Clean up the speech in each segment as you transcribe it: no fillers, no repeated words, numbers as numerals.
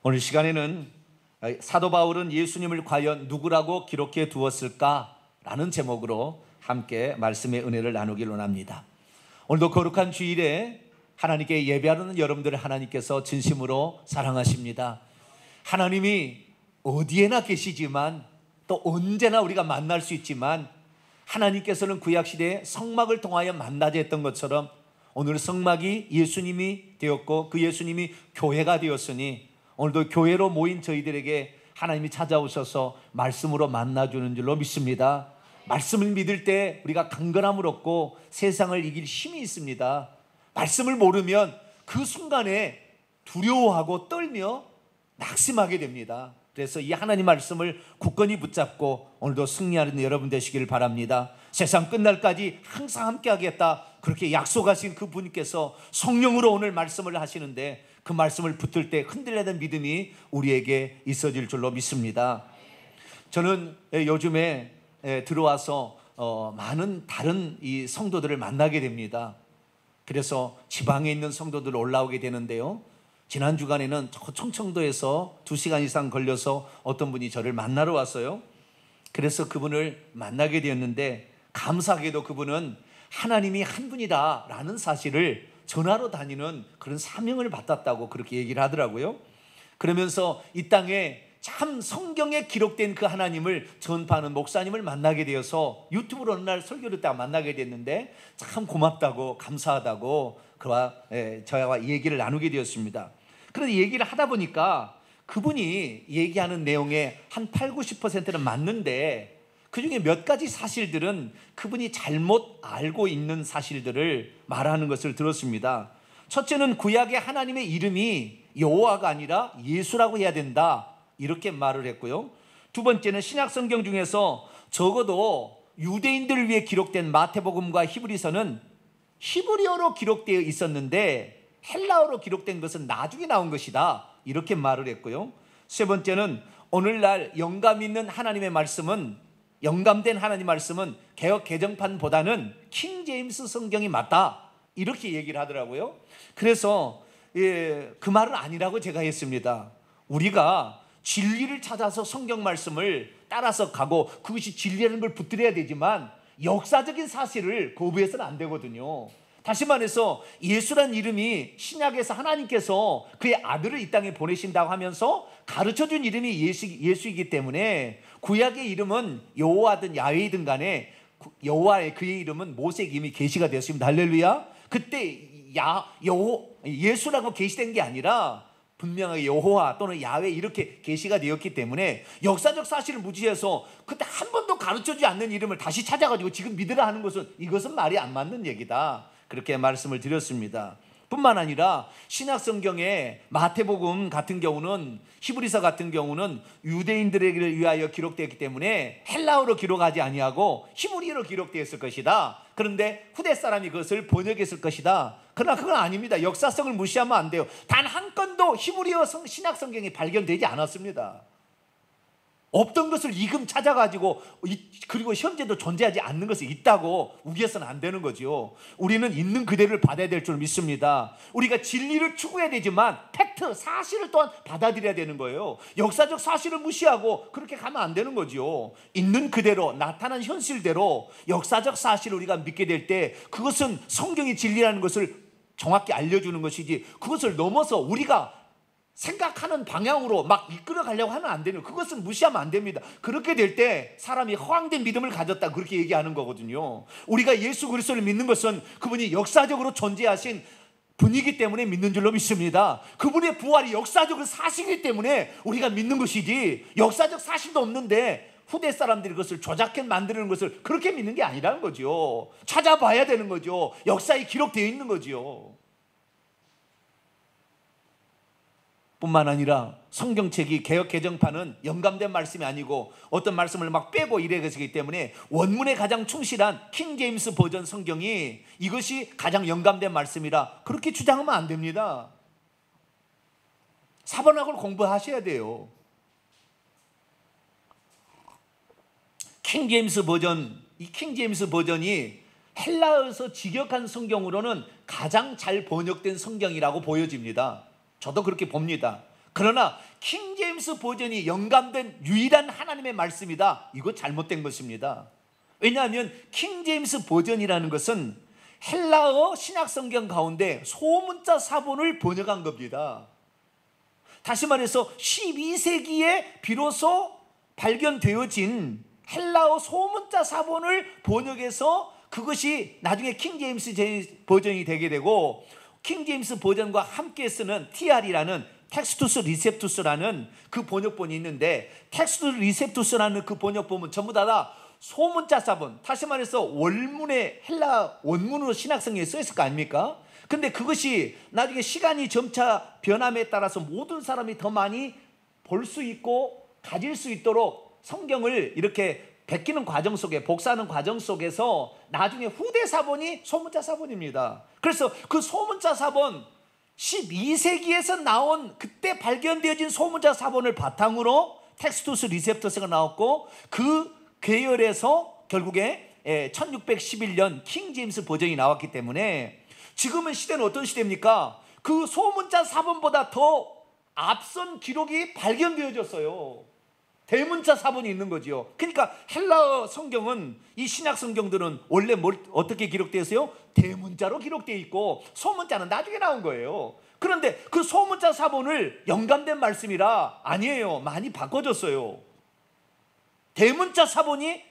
오늘 시간에는 사도 바울은 예수님을 과연 누구라고 기록해 두었을까라는 제목으로 함께 말씀의 은혜를 나누기를 원합니다. 오늘도 거룩한 주일에 하나님께 예배하는 여러분들을 하나님께서 진심으로 사랑하십니다. 하나님이 어디에나 계시지만 또 언제나 우리가 만날 수 있지만 하나님께서는 구약시대에 성막을 통하여 만나자 했던 것처럼 오늘 성막이 예수님이 되었고 그 예수님이 교회가 되었으니 오늘도 교회로 모인 저희들에게 하나님이 찾아오셔서 말씀으로 만나주는 줄로 믿습니다. 말씀을 믿을 때 우리가 강건함을 얻고 세상을 이길 힘이 있습니다. 말씀을 모르면 그 순간에 두려워하고 떨며 낙심하게 됩니다. 그래서 이 하나님 말씀을 굳건히 붙잡고 오늘도 승리하는 여러분 되시길 바랍니다. 세상 끝날까지 항상 함께 하겠다 그렇게 약속하신 그 분께서 성령으로 오늘 말씀을 하시는데 그 말씀을 붙들 때 흔들리는 믿음이 우리에게 있어질 줄로 믿습니다. 저는 요즘에 들어와서 많은 다른 이 성도들을 만나게 됩니다. 그래서 지방에 있는 성도들 올라오게 되는데요, 지난 주간에는 청청도에서 2시간 이상 걸려서 어떤 분이 저를 만나러 왔어요. 그래서 그분을 만나게 되었는데 감사하게도 그분은 하나님이 한 분이다라는 사실을 전하러 다니는 그런 사명을 받았다고 그렇게 얘기를 하더라고요. 그러면서 이 땅에 참 성경에 기록된 그 하나님을 전파하는 목사님을 만나게 되어서 유튜브로 어느 날 설교를 듣다가 만나게 됐는데 참 고맙다고 감사하다고 그와 저와 얘기를 나누게 되었습니다. 그런데 얘기를 하다 보니까 그분이 얘기하는 내용의 한 80~90%는 맞는데 그중에 몇 가지 사실들은 그분이 잘못 알고 있는 사실들을 말하는 것을 들었습니다. 첫째는 구약의 하나님의 이름이 여호와가 아니라 예수라고 해야 된다 이렇게 말을 했고요. 두 번째는 신약 성경 중에서 적어도 유대인들을 위해 기록된 마태복음과 히브리서는 히브리어로 기록되어 있었는데 헬라어로 기록된 것은 나중에 나온 것이다 이렇게 말을 했고요. 세 번째는 오늘날 영감 있는 하나님의 말씀은 영감된 하나님 말씀은 개역 개정판보다는 킹 제임스 성경이 맞다 이렇게 얘기를 하더라고요. 그래서 그 말은 아니라고 제가 했습니다. 우리가 진리를 찾아서 성경 말씀을 따라서 가고 그것이 진리라는 걸 붙들어야 되지만 역사적인 사실을 거부해서는 안 되거든요. 다시 말해서 예수란 이름이 신약에서 하나님께서 그의 아들을 이 땅에 보내신다고 하면서 가르쳐준 이름이 예수이기 때문에 구약의 이름은 여호와든 야훼든 간에 여호와의 그의 이름은 모세에게 이미 계시가 되었습니다. 할렐루야. 그때 예수라고 계시된 게 아니라 분명하게 여호와 또는 야훼 이렇게 계시가 되었기 때문에 역사적 사실을 무시해서 그때 한 번도 가르쳐주지 않는 이름을 다시 찾아가지고 지금 믿으라 하는 것은 이것은 말이 안 맞는 얘기다 그렇게 말씀을 드렸습니다. 뿐만 아니라 신약 성경의 마태복음 같은 경우는 히브리서 같은 경우는 유대인들에게 위하여 기록되었기 때문에 헬라어로 기록하지 아니하고 히브리어로 기록되었을 것이다. 그런데 후대 사람이 그것을 번역했을 것이다. 그러나 그건 아닙니다. 역사성을 무시하면 안 돼요. 단 한 건도 히브리어 신약 성경이 발견되지 않았습니다. 없던 것을 이금 찾아가지고 그리고 현재도 존재하지 않는 것이 있다고 우겨서는 안 되는 거죠. 우리는 있는 그대로를 받아야 될 줄 믿습니다. 우리가 진리를 추구해야 되지만 팩트, 사실을 또한 받아들여야 되는 거예요. 역사적 사실을 무시하고 그렇게 가면 안 되는 거죠. 있는 그대로 나타난 현실대로 역사적 사실을 우리가 믿게 될 때 그것은 성경이 진리라는 것을 정확히 알려주는 것이지 그것을 넘어서 우리가 생각하는 방향으로 막 이끌어 가려고 하면 안 되는, 그것은 무시하면 안 됩니다. 그렇게 될 때 사람이 허황된 믿음을 가졌다 그렇게 얘기하는 거거든요. 우리가 예수 그리스도를 믿는 것은 그분이 역사적으로 존재하신 분이기 때문에 믿는 줄로 믿습니다. 그분의 부활이 역사적인 사실이기 때문에 우리가 믿는 것이지 역사적 사실도 없는데 후대 사람들이 그것을 조작해 만드는 것을 그렇게 믿는 게 아니라는 거죠. 찾아봐야 되는 거죠. 역사에 기록되어 있는 거죠. 뿐만 아니라 성경책이 개역 개정판은 영감된 말씀이 아니고 어떤 말씀을 막 빼고 이래 것이기 때문에 원문에 가장 충실한 킹 제임스 버전 성경이 이것이 가장 영감된 말씀이라 그렇게 주장하면 안 됩니다. 사번학을 공부하셔야 돼요. 킹 제임스 버전, 이 킹 제임스 버전이 헬라어에서 직역한 성경으로는 가장 잘 번역된 성경이라고 보여집니다. 저도 그렇게 봅니다. 그러나 킹제임스 버전이 영감된 유일한 하나님의 말씀이다, 이거 잘못된 것입니다. 왜냐하면 킹제임스 버전이라는 것은 헬라어 신약성경 가운데 소문자 사본을 번역한 겁니다. 다시 말해서 12세기에 비로소 발견되어진 헬라어 소문자 사본을 번역해서 그것이 나중에 킹제임스 버전이 되게 되고, 킹제임스 버전과 함께 쓰는 TR이라는 텍스투스 리셉투스라는 그 번역본이 있는데, 텍스투스 리셉투스라는 그 번역본은 전부 다 소문자 사본, 다시 말해서 원문의 헬라 원문으로 신약성경에 써있을 거 아닙니까? 근데 그것이 나중에 시간이 점차 변함에 따라서 모든 사람이 더 많이 볼 수 있고 가질 수 있도록 성경을 이렇게 베끼는 과정 속에, 복사하는 과정 속에서 나중에 후대 사본이 소문자 사본입니다. 그래서 그 소문자 사본, 12세기에서 나온 그때 발견되어진 소문자 사본을 바탕으로 텍스투스 리셉터스가 나왔고, 그 계열에서 결국에 1611년 킹제임스 버전이 나왔기 때문에 지금은 시대는 어떤 시대입니까? 그 소문자 사본보다 더 앞선 기록이 발견되어졌어요. 대문자 사본이 있는 거죠. 그러니까 헬라어 성경은, 이 신약 성경들은 원래 어떻게 기록되어 있어요? 대문자로 기록되어 있고 소문자는 나중에 나온 거예요. 그런데 그 소문자 사본을 영감된 말씀이라, 아니에요, 많이 바꿔졌어요. 대문자 사본이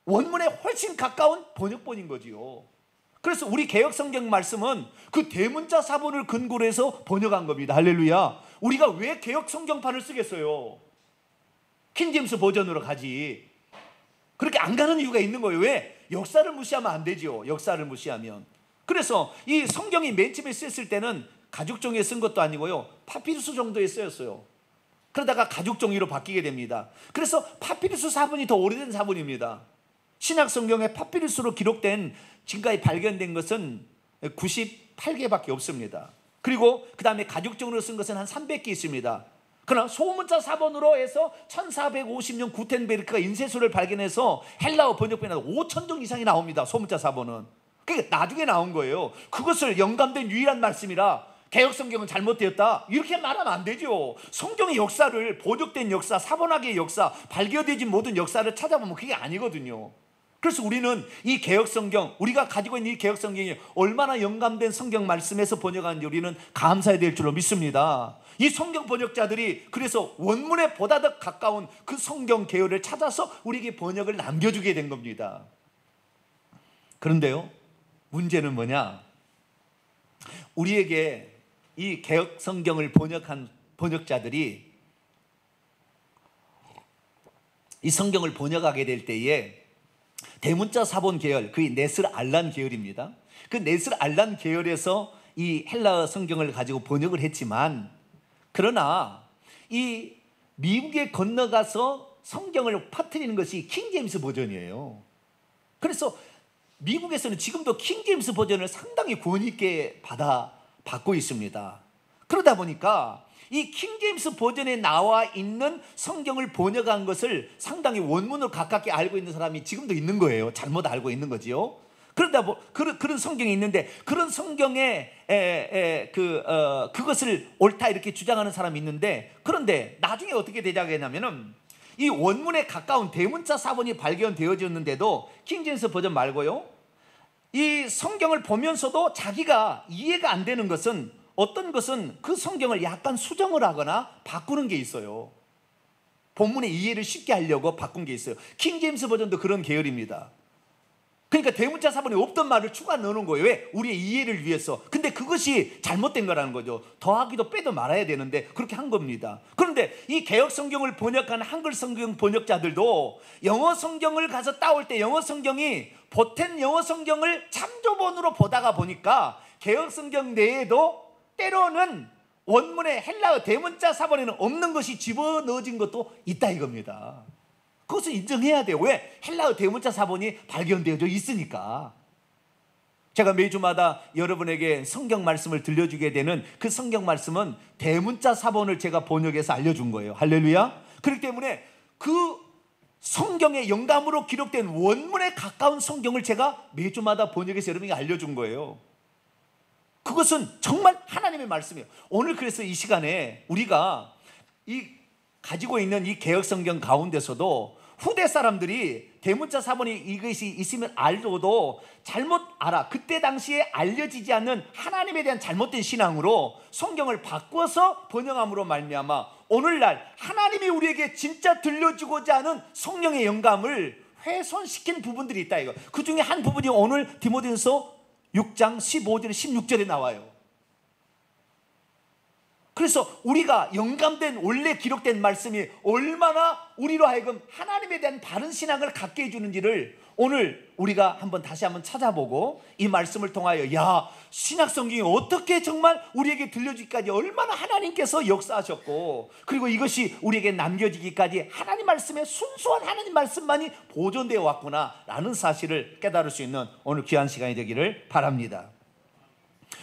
원문에 훨씬 가까운 번역본인 거지요. 그래서 우리 개역 성경 말씀은 그 대문자 사본을 근거로 해서 번역한 겁니다. 할렐루야. 우리가 왜 개역 성경판을 쓰겠어요? 킹제임스 버전으로 가지. 그렇게 안 가는 이유가 있는 거예요. 왜? 역사를 무시하면 안 되죠. 역사를 무시하면. 그래서 이 성경이 맨 처음에 쓰였을 때는 가죽종이에 쓴 것도 아니고요, 파피루스 정도에 쓰였어요. 그러다가 가죽종이로 바뀌게 됩니다. 그래서 파피루스 사본이 더 오래된 사본입니다. 신약 성경에 파피루스로 기록된, 지금까지 발견된 것은 98개밖에 없습니다. 그리고 그 다음에 가죽종으로 쓴 것은 한 300개 있습니다. 그러나 소문자 사본으로 해서 1450년 구텐베르크가 인쇄소를 발견해서 헬라어 번역본이 5,000종 이상이 나옵니다. 소문자 사본은. 그러니까 나중에 나온 거예요. 그것을 영감된 유일한 말씀이라 개역 성경은 잘못되었다, 이렇게 말하면 안 되죠. 성경의 역사를, 번역된 역사, 사본학의 역사, 발견되진 모든 역사를 찾아보면 그게 아니거든요. 그래서 우리는 이 개역 성경, 우리가 가지고 있는 이 개역 성경이 얼마나 영감된 성경 말씀에서 번역하는지 우리는 감사해야 될 줄로 믿습니다. 이 성경 번역자들이 그래서 원문에 보다 더 가까운 그 성경 계열을 찾아서 우리에게 번역을 남겨주게 된 겁니다. 그런데요, 문제는 뭐냐? 우리에게 이 개역 성경을 번역한 번역자들이 이 성경을 번역하게 될 때에 대문자 사본 계열, 그게 네스르 알란 계열입니다. 그 네스르 알란 계열에서 이 헬라어 성경을 가지고 번역을 했지만, 그러나 이 미국에 건너가서 성경을 퍼뜨리는 것이 킹제임스 버전이에요. 그래서 미국에서는 지금도 킹제임스 버전을 상당히 권위 있게 받고 있습니다. 그러다 보니까 이 킹제임스 버전에 나와 있는 성경을 번역한 것을 상당히 원문으로 가깝게 알고 있는 사람이 지금도 있는 거예요. 잘못 알고 있는 거지요. 그런 성경이 있는데, 그런 성경에 그것을 옳다 이렇게 주장하는 사람이 있는데, 그런데 나중에 어떻게 되냐면은 이 원문에 가까운 대문자 사본이 발견되어졌는데도 킹제임스 버전 말고요, 이 성경을 보면서도 자기가 이해가 안 되는 것은, 어떤 것은 그 성경을 약간 수정을 하거나 바꾸는 게 있어요. 본문의 이해를 쉽게 하려고 바꾼 게 있어요. 킹제임스 버전도 그런 계열입니다. 그러니까 대문자 사본에 없던 말을 추가 넣어놓은 거예요. 왜? 우리의 이해를 위해서. 근데 그것이 잘못된 거라는 거죠. 더하기도 빼도 말아야 되는데 그렇게 한 겁니다. 그런데 이 개역 성경을 번역한 한글 성경 번역자들도 영어 성경을 가서 따올 때 영어 성경이 보탠 영어 성경을 참조본으로 보다가 보니까 개역 성경 내에도 때로는 원문의 헬라어 대문자 사본에는 없는 것이 집어넣어진 것도 있다 이겁니다. 그것은 인정해야 돼요. 왜? 헬라어 대문자 사본이 발견되어져 있으니까. 제가 매주마다 여러분에게 성경 말씀을 들려주게 되는 그 성경 말씀은 대문자 사본을 제가 번역해서 알려준 거예요. 할렐루야. 그렇기 때문에 그 성경의 영감으로 기록된 원문에 가까운 성경을 제가 매주마다 번역해서 여러분에게 알려준 거예요. 그것은 정말 하나님의 말씀이에요. 오늘 그래서 이 시간에 우리가 이 가지고 있는 이 개혁성경 가운데서도 후대 사람들이 대문자 사본이 이것이 있으면 알고도 잘못 알아, 그때 당시에 알려지지 않는 하나님에 대한 잘못된 신앙으로 성경을 바꿔서 번역함으로 말미암아 오늘날 하나님이 우리에게 진짜 들려주고자 하는 성령의 영감을 훼손시킨 부분들이 있다 이거. 그 중에 한 부분이 오늘 디모데전서 6장 15절 16절에 나와요. 그래서 우리가 영감된 원래 기록된 말씀이 얼마나 우리로 하여금 하나님에 대한 바른 신앙을 갖게 해주는지를 오늘 우리가 다시 한번 찾아보고 이 말씀을 통하여 야, 신약 성경이 어떻게 정말 우리에게 들려주기까지 얼마나 하나님께서 역사하셨고, 그리고 이것이 우리에게 남겨지기까지 하나님 말씀의 순수한 하나님 말씀만이 보존되어 왔구나 라는 사실을 깨달을 수 있는 오늘 귀한 시간이 되기를 바랍니다.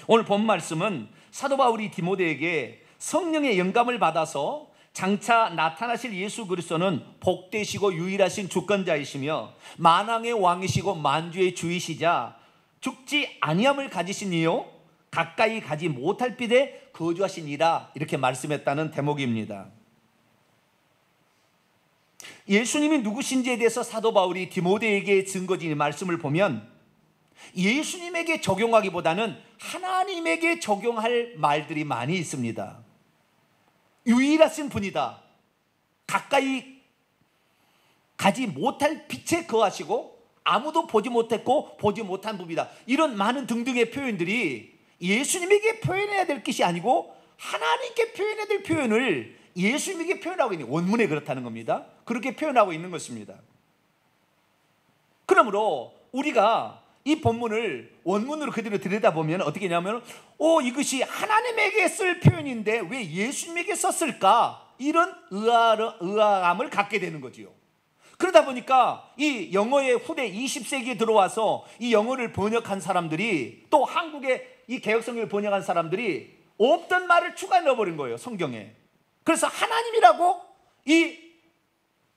오늘 본 말씀은 사도 바울이 디모데에게 성령의 영감을 받아서 장차 나타나실 예수 그리스도는 복되시고 유일하신 주권자이시며 만왕의 왕이시고 만주의 주이시자 죽지 아니함을 가지신 이요 가까이 가지 못할 빛에 거주하시니라, 이렇게 말씀했다는 대목입니다. 예수님이 누구신지에 대해서 사도 바울이 디모데에게 증거진 말씀을 보면 예수님에게 적용하기보다는 하나님에게 적용할 말들이 많이 있습니다. 유일하신 분이다, 가까이 가지 못할 빛에 거하시고 아무도 보지 못했고 보지 못한 분이다, 이런 많은 등등의 표현들이 예수님에게 표현해야 될 것이 아니고 하나님께 표현해야 될 표현을 예수님에게 표현하고 있는, 원문에 그렇다는 겁니다. 그렇게 표현하고 있는 것입니다. 그러므로 우리가 이 본문을 원문으로 그대로 들여다보면 어떻게 되냐면 이것이 하나님에게 쓸 표현인데 왜 예수님에게 썼을까, 이런 의아함을 갖게 되는 거지요. 그러다 보니까 이 영어의 후대 20세기에 들어와서 이 영어를 번역한 사람들이, 또 한국의 이 개혁성경을 번역한 사람들이 없던 말을 추가해 넣어버린 거예요, 성경에. 그래서 하나님이라고 이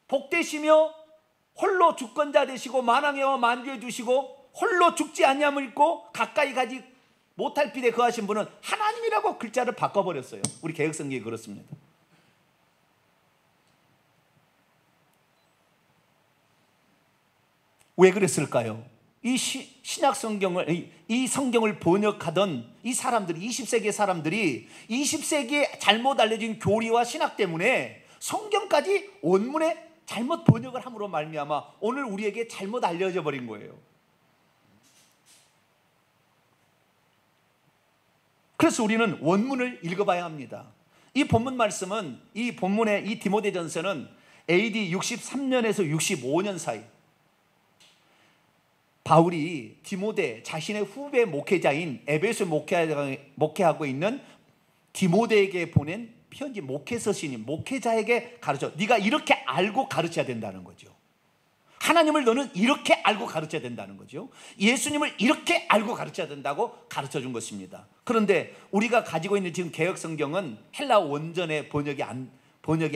복되시며 홀로 주권자 되시고 만왕의 왕 만주해 주시고 홀로 죽지 아니함을 입고 가까이 가지 못할 빛에 거하신 분은 하나님이라고 글자를 바꿔버렸어요. 우리 개혁성경이 그렇습니다. 왜 그랬을까요? 이 신약 성경을, 이 성경을 번역하던 이 사람들이, 20세기의 사람들이 20세기에 잘못 알려진 교리와 신학 때문에 성경까지 원문에 잘못 번역을 함으로 말미암아 오늘 우리에게 잘못 알려져 버린 거예요. 그래서 우리는 원문을 읽어봐야 합니다. 이 본문 말씀은, 이 본문의 이 디모데전서는 AD 63년에서 65년 사이 바울이 디모데, 자신의 후배 목회자인 에베소 목회하고 있는 디모데에게 보낸 편지, 목회서신이 목회자에게 가르쳐, 네가 이렇게 알고 가르쳐야 된다는 거죠. 하나님을 너는 이렇게 알고 가르쳐야 된다는 거죠. 예수님을 이렇게 알고 가르쳐야 된다고 가르쳐 준 것입니다. 그런데 우리가 가지고 있는 지금 개혁성경은 헬라 원전의 번역이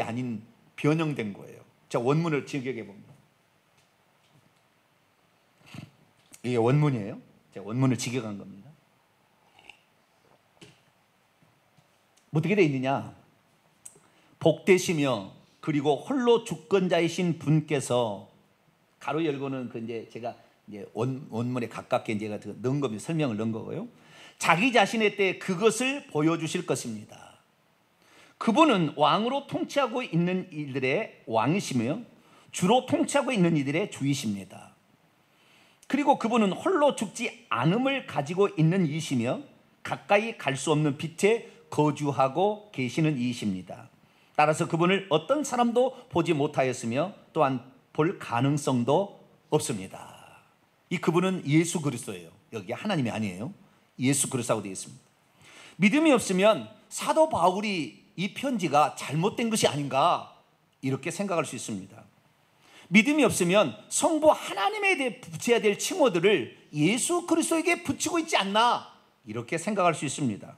아닌 변형된 거예요. 자, 원문을 직역해 봅니다. 이게 원문이에요. 제가 원문을 직역한 겁니다. 어떻게 되어 있느냐? 복되시며 그리고 홀로 주권자이신 분께서, 가로 열고는 제가 원문에 가깝게 제가 넣은 겁니다. 설명을 넣은 거고요. 자기 자신의 때 그것을 보여주실 것입니다. 그분은 왕으로 통치하고 있는 이들의 왕이시며 주로 통치하고 있는 이들의 주이십니다. 그리고 그분은 홀로 죽지 않음을 가지고 있는 이시며 가까이 갈 수 없는 빛에 거주하고 계시는 이이십니다. 따라서 그분을 어떤 사람도 보지 못하였으며 또한 볼 가능성도 없습니다. 이 그분은 예수 그리스도예요. 여기 하나님이 아니에요. 예수 그리스도라고 되어 있습니다. 믿음이 없으면 사도 바울이 이 편지가 잘못된 것이 아닌가, 이렇게 생각할 수 있습니다. 믿음이 없으면 성부 하나님에 대해 붙여야 될 칭호들을 예수 그리스도에게 붙이고 있지 않나, 이렇게 생각할 수 있습니다.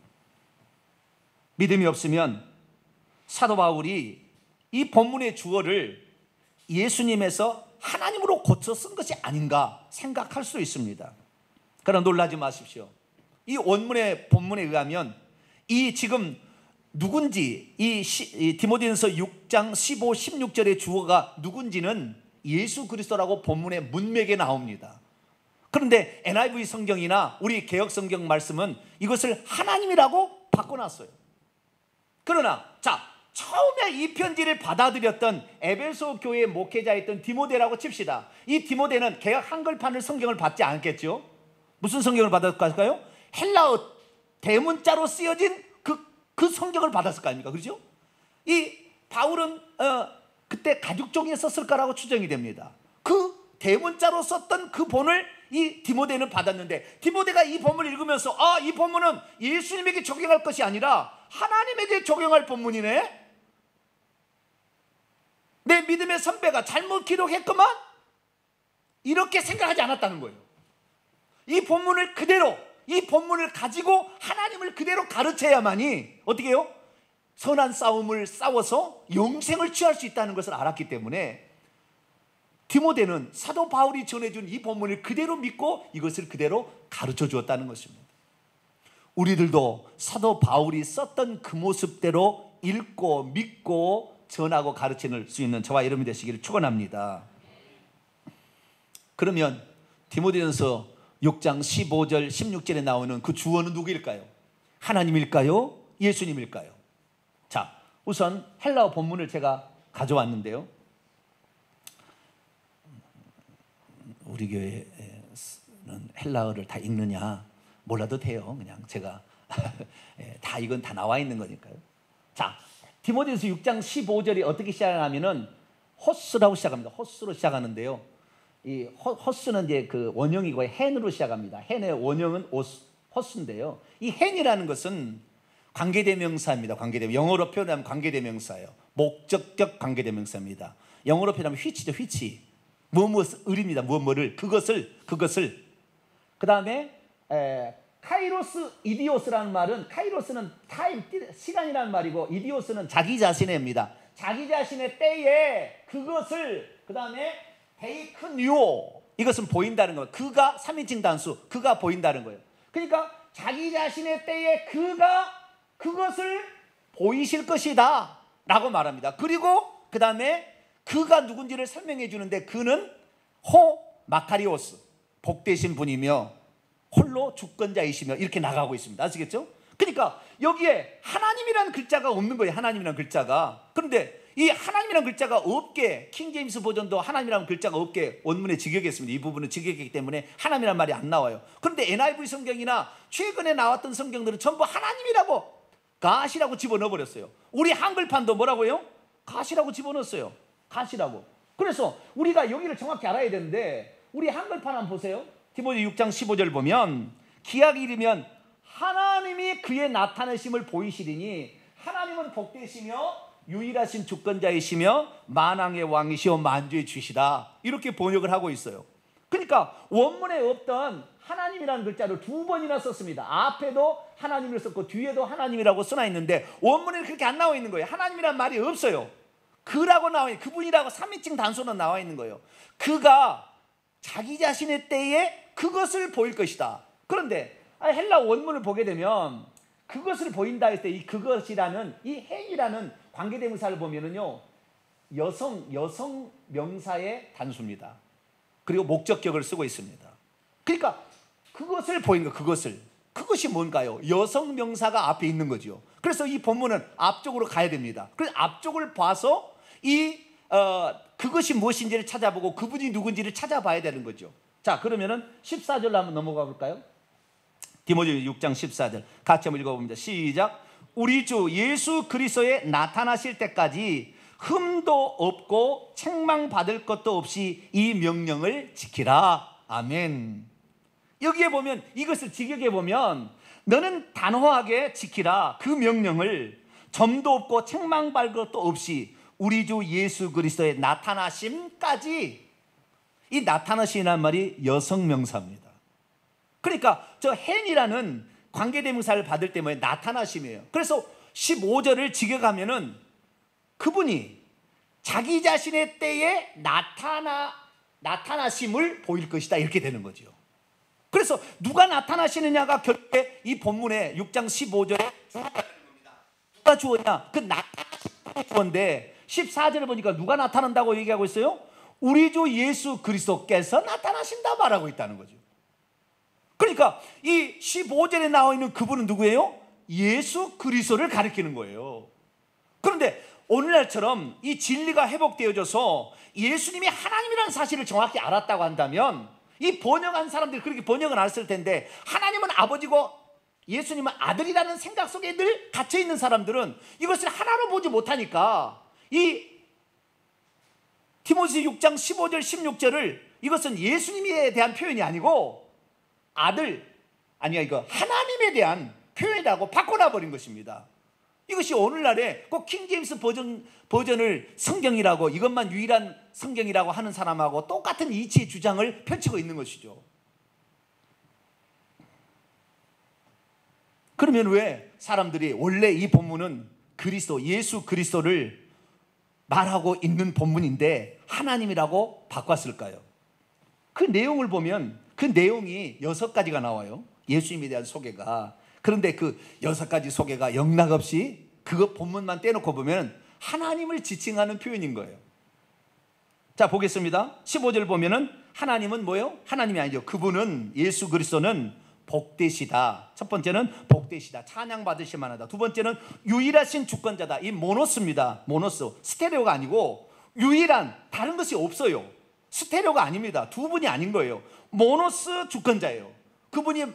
믿음이 없으면 사도 바울이 이 본문의 주어를 예수님에서 하나님으로 고쳐 쓴 것이 아닌가 생각할 수 있습니다. 그러나 놀라지 마십시오. 이 원문의 본문에 의하면 이 지금 누군지 이 디모데전서 6장 15, 16절의 주어가 누군지는 예수 그리스도라고 본문의 문맥에 나옵니다. 그런데 NIV 성경이나 우리 개역 성경 말씀은 이것을 하나님이라고 바꿔놨어요. 그러나 자, 처음에 이 편지를 받아들였던 에베소 교회 목회자였던 디모데라고 칩시다. 이 디모데는 개역 한글판을 성경을 받지 않겠죠. 무슨 성경을 받았을까요? 헬라어 대문자로 쓰여진 그 성경을 받았을 거 아닙니까? 그렇죠? 이 바울은 그때 가죽종이에 썼을 거라고 추정이 됩니다. 그 대문자로 썼던 그 본을 이 디모데는 받았는데, 디모데가 이 본문을 읽으면서 이 본문은 예수님에게 적용할 것이 아니라 하나님에게 적용할 본문이네. 내 믿음의 선배가 잘못 기록했구만, 이렇게 생각하지 않았다는 거예요. 이 본문을 그대로, 이 본문을 가지고 하나님을 그대로 가르쳐야만이 어떻게 해요? 선한 싸움을 싸워서 영생을 취할 수 있다는 것을 알았기 때문에 디모데는 사도 바울이 전해준 이 본문을 그대로 믿고 이것을 그대로 가르쳐 주었다는 것입니다. 우리들도 사도 바울이 썼던 그 모습대로 읽고 믿고 전하고 가르칠 수 있는 저와 여러분이 되시기를 축원합니다. 그러면 디모데전서 6장 15절 16절에 나오는 그 주어는 누구일까요? 하나님일까요? 예수님일까요? 자, 우선 헬라어 본문을 제가 가져왔는데요, 우리 교회는 헬라어를 다 읽느냐 몰라도 돼요. 그냥 제가 다 이건 다 나와 있는 거니까요. 자, 디모데전서 6장 15절이 어떻게 시작하냐면은 호스라고 시작합니다. 호스로 시작하는데요, 이 호스는 이제 그 원형이고 헨으로 시작합니다. 헨의 원형은 호스인데요, 이 헨이라는 것은 관계대명사입니다. 관계대명, 영어로 표현하면 관계대명사예요. 목적격 관계대명사입니다. 영어로 표현하면 which죠, which. 무엇을입니다. 무엇을, 그것을. 그 다음에 카이로스 이디오스라는 말은, 카이로스는 타임, 시간이라는 말이고, 이디오스는 자기 자신입니다. 자기 자신의 때에 그것을, 그 다음에 데이크뉴오, 이것은 보인다는 거예요. 그가 3인칭 단수, 그가 보인다는 거예요. 그러니까 자기 자신의 때에 그가 그것을 보이실 것이다 라고 말합니다. 그리고 그 다음에 그가 누군지를 설명해 주는데, 그는 마카리오스, 복되신 분이며 홀로 주권자이시며, 이렇게 나가고 있습니다. 아시겠죠? 그러니까 여기에 하나님이라는 글자가 없는 거예요. 하나님이라는 글자가. 그런데 이 하나님이라는 글자가 없게, 킹제임스 버전도 하나님이라는 글자가 없게 원문에 직역했습니다. 이 부분은 직역했기 때문에 하나님이라는 말이 안 나와요. 그런데 NIV 성경이나 최근에 나왔던 성경들은 전부 하나님이라고, 가시라고 집어넣어 버렸어요. 우리 한글판도 뭐라고요? 가시라고 집어넣었어요. 가시라고. 그래서 우리가 여기를 정확히 알아야 되는데, 우리 한글판 한번 보세요. 디모데 6장 15절 보면, 기약이 이르면 하나님이 그의 나타내심을 보이시리니 하나님은 복되시며 유일하신 주권자이시며 만왕의 왕이시오 만주의 주시다, 이렇게 번역을 하고 있어요. 그러니까 원문에 없던 하나님이라는 글자를 두 번이나 썼습니다. 앞에도 하나님을 썼고 뒤에도 하나님이라고 써놔 있는데 원문에는 그렇게 안 나와 있는 거예요. 하나님이라는 말이 없어요. 그라고 나와 있는, 그분이라고 3인칭 단수는 나와 있는 거예요. 그가 자기 자신의 때에 그것을 보일 것이다. 그런데 헬라 원문을 보게 되면 그것을 보인다 했을 때 이 그것이라는, 이 행이라는 관계대명사를 보면은요, 여성 명사의 단수입니다. 그리고 목적격을 쓰고 있습니다. 그러니까 그것을 보이는 거, 그것이 뭔가요? 여성 명사가 앞에 있는 거죠. 그래서 이 본문은 앞쪽으로 가야 됩니다. 그래서 앞쪽을 봐서 그것이 무엇인지를 찾아보고 그분이 누군지를 찾아봐야 되는 거죠. 자, 그러면은 14절로 한번 넘어가 볼까요? 디모데 6장 14절 같이 한번 읽어봅니다. 시작. 우리 주 예수 그리스도에 나타나실 때까지 흠도 없고 책망받을 것도 없이 이 명령을 지키라. 아멘. 여기에 보면, 이것을 직역해 보면, 너는 단호하게 지키라. 그 명령을 점도 없고 책망받을 것도 없이 우리 주 예수 그리스도의 나타나심까지. 이 나타나시라는 말이 여성 명사입니다. 그러니까 저 헨이라는 관계대명사를 받을 때 뭐예요? 나타나심이에요. 그래서 15절을 직역하면은 그분이 자기 자신의 때에 나타나심을 보일 것이다, 이렇게 되는 거죠. 그래서 누가 나타나시느냐가 결국에 이 본문의 6장 15절에 누가 주었냐? 그 나타나신 주었는데 14절에 보니까 누가 나타난다고 얘기하고 있어요? 우리 주 예수 그리스도께서 나타나신다 말하고 있다는 거죠. 그러니까 이 15절에 나와 있는 그분은 누구예요? 예수 그리스도를 가리키는 거예요. 그런데 오늘날처럼 이 진리가 회복되어져서 예수님이 하나님이라는 사실을 정확히 알았다고 한다면 이 번역한 사람들이 그렇게 번역은 안 했을 텐데 하나님은 아버지고 예수님은 아들이라는 생각 속에 늘 갇혀있는 사람들은 이것을 하나로 보지 못하니까 이 디모데 6장 15절 16절을 이것은 예수님에 대한 표현이 아니고 이거 하나님에 대한 표현이라고 바꿔놔 버린 것입니다. 이것이 오늘날에 꼭 킹제임스 버전을 성경이라고 이것만 유일한 성경이라고 하는 사람하고 똑같은 이치의 주장을 펼치고 있는 것이죠. 그러면 왜 사람들이 원래 이 본문은 그리스도 예수 그리스도를 말하고 있는 본문인데 하나님이라고 바꿨을까요? 그 내용을 보면 그 내용이 6가지가 나와요. 예수님에 대한 소개가. 그런데 그 6가지 소개가 영락없이 그거 본문만 떼놓고 보면 하나님을 지칭하는 표현인 거예요. 자, 보겠습니다. 15절 보면은 하나님은 뭐예요? 하나님이 아니죠. 그분은 예수 그리스도는 복되시다. 첫 번째는 복되시다. 찬양받으실 만하다. 두 번째는 유일하신 주권자다. 이 모노스입니다. 모노스. 스테레오가 아니고 유일한, 다른 것이 없어요. 스테레오가 아닙니다. 두 분이 아닌 거예요. 모노스 주권자예요. 그분이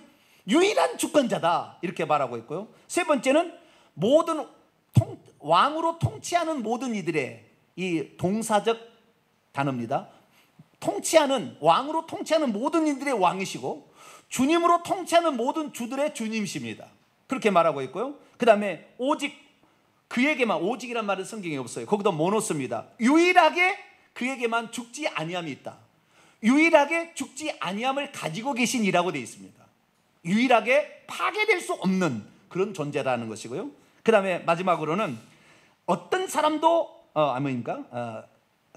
유일한 주권자다. 이렇게 말하고 있고요. 세 번째는 왕으로 통치하는 모든 이들의 이 동사적 단어입니다. 왕으로 통치하는 모든 이들의 왕이시고 주님으로 통치하는 모든 주들의 주님이십니다. 그렇게 말하고 있고요. 그 다음에 오직 그에게만, 오직이란 말은 성경에 없어요. 거기도 모노스입니다. 유일하게 그에게만 죽지 아니함이 있다. 유일하게 죽지 아니함을 가지고 계신 이라고 되어 있습니다. 유일하게 파괴될 수 없는 그런 존재라는 것이고요. 그 다음에 마지막으로는 어떤 사람도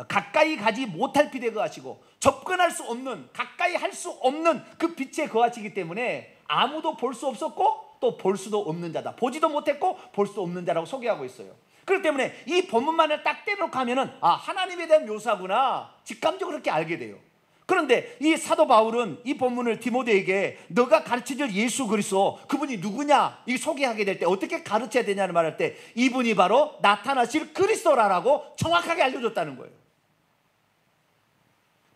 가까이 가지 못할 빛에 거하시고 접근할 수 없는, 가까이 할 수 없는 그 빛에 거하시기 때문에 아무도 볼 수 없었고 또 볼 수도 없는 자다. 보지도 못했고 볼 수 없는 자라고 소개하고 있어요. 그렇기 때문에 이 본문만을 딱 떼놓고 하면은 하나님에 대한 묘사구나 직감적으로 그렇게 알게 돼요. 그런데 이 사도 바울은 이 본문을 디모데에게 너가 가르쳐줄 예수 그리스도 그분이 누구냐 이 소개하게 될 때 어떻게 가르쳐야 되냐는 말할 때 이분이 바로 나타나실 그리스도라고 정확하게 알려줬다는 거예요.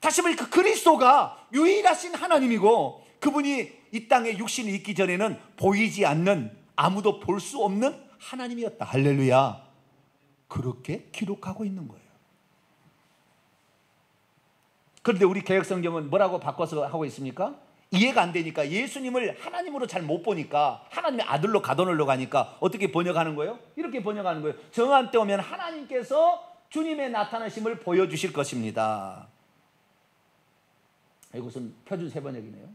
다시 말해 그 그리스도가 유일하신 하나님이고 그분이 이 땅에 육신이 있기 전에는 보이지 않는 아무도 볼 수 없는 하나님이었다. 할렐루야. 그렇게 기록하고 있는 거예요. 그런데 우리 개혁성경은 뭐라고 바꿔서 하고 있습니까? 이해가 안 되니까 예수님을 하나님으로 잘 못 보니까 하나님의 아들로 가둬놓으려고 하니까 어떻게 번역하는 거예요? 이렇게 번역하는 거예요. 정한 때 오면 하나님께서 주님의 나타나심을 보여주실 것입니다. 이것은 표준 세번역이네요.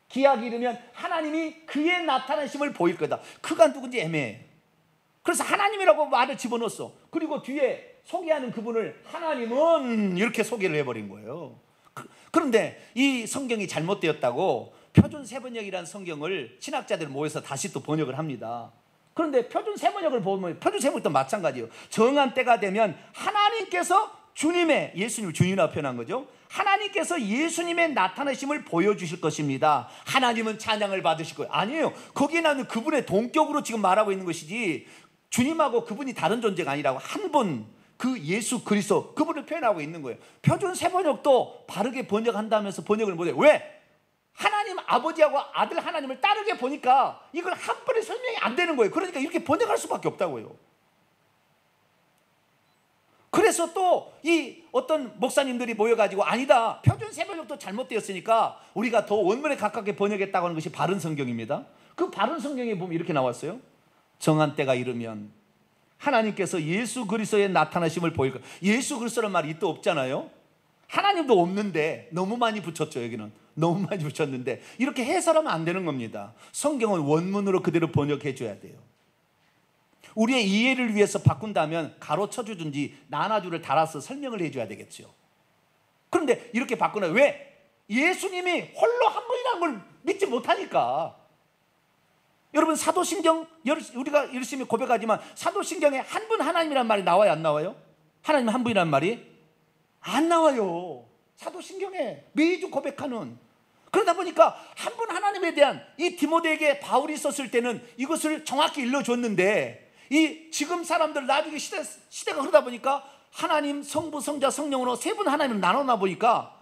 기약이 이르면 하나님이 그의 나타나심을 보일 거다. 그가 누군지 애매해. 그래서 하나님이라고 말을 집어넣었어. 그리고 뒤에 소개하는 그분을 하나님은 이렇게 소개를 해버린 거예요. 그런데 이 성경이 잘못되었다고 표준 세번역이라는 성경을 신학자들 모여서 다시 또 번역을 합니다. 그런데 표준 세번역을 보면 표준 세번역도 마찬가지예요. 정한 때가 되면 하나님께서 주님의, 예수님을 주님이라고 표현한 거죠. 하나님께서 예수님의 나타나심을 보여주실 것입니다. 하나님은 찬양을 받으실 거예요. 아니에요. 거기에 나오는 그분의 동격으로 지금 말하고 있는 것이지 주님하고 그분이 다른 존재가 아니라고 한 분, 그 예수 그리스도 그분을 표현하고 있는 거예요. 표준 세번역도 바르게 번역한다면서 번역을 못해요. 왜? 하나님 아버지하고 아들 하나님을 따르게 보니까 이걸 한 번에 설명이 안 되는 거예요. 그러니까 이렇게 번역할 수밖에 없다고요. 그래서 또 이 어떤 목사님들이 모여가지고 아니다, 표준 세번역도 잘못되었으니까 우리가 더 원문에 가깝게 번역했다고 하는 것이 바른 성경입니다. 그 바른 성경에 보면 이렇게 나왔어요. 정한 때가 이르면 하나님께서 예수 그리스도의 나타나심을 보일 거예요. 예수 그리스도란 말이 또 없잖아요. 하나님도 없는데 너무 많이 붙였죠. 여기는 너무 많이 붙였는데 이렇게 해설하면 안 되는 겁니다. 성경은 원문으로 그대로 번역해 줘야 돼요. 우리의 이해를 위해서 바꾼다면 가로쳐 주든지 나눠주를 달아서 설명을 해줘야 되겠죠. 그런데 이렇게 바꾸나 왜? 예수님이 홀로 한 분이라는 하나님이라는 걸 믿지 못하니까. 여러분, 사도신경 우리가 열심히 고백하지만 사도신경에 한 분 하나님이란 말이 나와요, 안 나와요? 하나님 한 분이란 말이 안 나와요. 사도신경에 매주 고백하는. 그러다 보니까 한 분 하나님에 대한 이 디모데에게 바울이 썼을 때는 이것을 정확히 일러줬는데, 이 지금 사람들 나중에 시대가 흐르다 보니까 하나님, 성부, 성자, 성령으로 세 분 하나님을 나눠나 보니까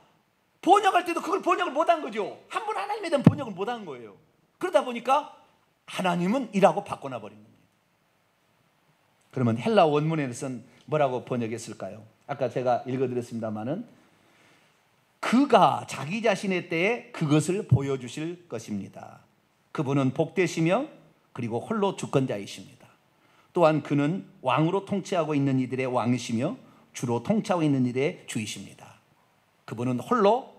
번역할 때도 그걸 번역을 못한 거죠. 한 분 하나님에 대한 번역을 못한 거예요. 그러다 보니까 하나님은 이라고 바꿔놔 버린 겁니다. 그러면 헬라 원문에서는 뭐라고 번역했을까요? 아까 제가 읽어드렸습니다마는 그가 자기 자신의 때에 그것을 보여주실 것입니다. 그분은 복되시며 그리고 홀로 주권자이십니다. 또한 그는 왕으로 통치하고 있는 이들의 왕이시며 주로 통치하고 있는 이들의 주이십니다. 그분은 홀로